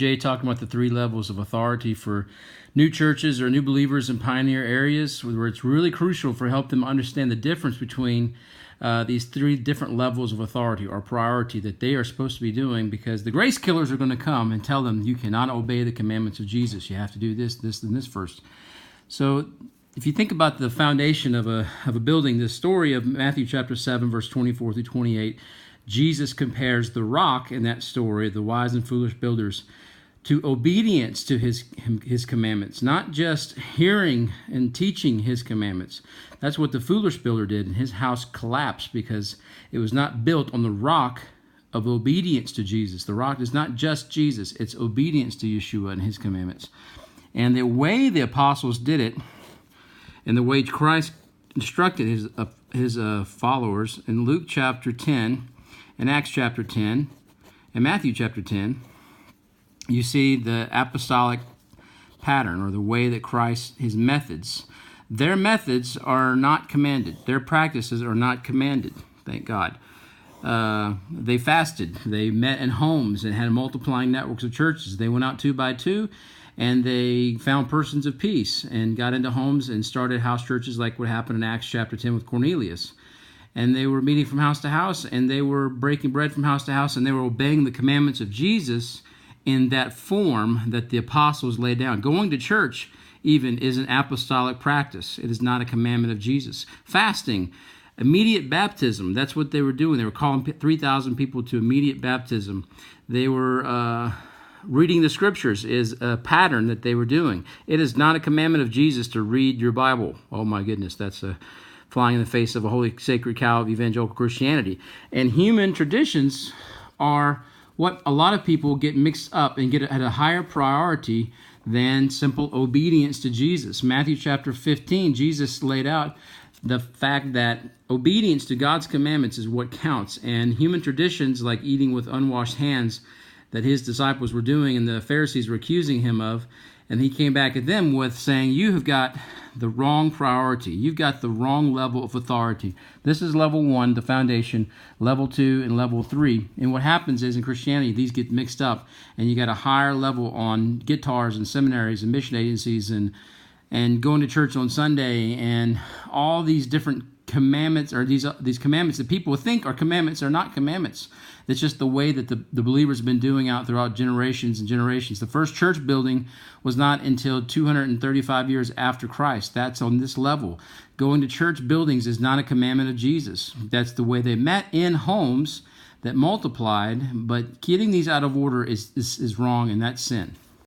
Jay talking about the three levels of authority for new churches or new believers in pioneer areas, where it's really crucial for help them understand the difference between these three different levels of authority or priority that they are supposed to be doing, because the grace killers are going to come and tell them you cannot obey the commandments of Jesus. You have to do this, this, and this first. So if you think about the foundation of a building, the story of Matthew chapter 7, verse 24 through 28, Jesus compares the rock in that story, the wise and foolish builders, to obedience to his commandments, not just hearing and teaching his commandments. That's what the foolish builder did, and his house collapsed because it was not built on the rock of obedience to Jesus. The rock is not just Jesus, it's obedience to Yeshua and his commandments. And the way the apostles did it, and the way Christ instructed his followers in Luke chapter 10, and Acts chapter 10, and Matthew chapter 10, you see the apostolic pattern, or the way that Christ, his methods, their methods are not commanded. Their practices are not commanded, thank God. They fasted. They met in homes and had multiplying networks of churches. They went out 2 by 2, and they found persons of peace and got into homes and started house churches like what happened in Acts chapter 10 with Cornelius. And they were meeting from house to house, and they were breaking bread from house to house, and they were obeying the commandments of Jesus in that form that the apostles laid down. Going to church even is an apostolic practice. It is not a commandment of Jesus. Fasting, immediate baptism, that's what they were doing. They were calling 3,000 people to immediate baptism. They were reading the scriptures is a pattern that they were doing. It is not a commandment of Jesus to read your Bible. Oh my goodness, that's flying in the face of a holy sacred cow of evangelical Christianity. And human traditions are what a lot of people get mixed up and get at a higher priority than simple obedience to Jesus. Matthew chapter 15, Jesus laid out the fact that obedience to God's commandments is what counts. And human traditions, like eating with unwashed hands, that his disciples were doing and the Pharisees were accusing him of, and he came back at them with saying, you have got the wrong priority. You've got the wrong level of authority. This is level 1, the foundation, level 2, and level 3. And what happens is in Christianity, these get mixed up, and you got a higher level on guitars and seminaries and mission agencies and going to church on Sunday, and all these different commandments, or these commandments that people think are commandments are not commandments. It's just the way that the believers have been doing out throughout generations and generations. The first church building was not until 235 years after Christ. That's on this level. Going to church buildings is not a commandment of Jesus. That's the way they met in homes that multiplied, but getting these out of order is wrong, and that's sin.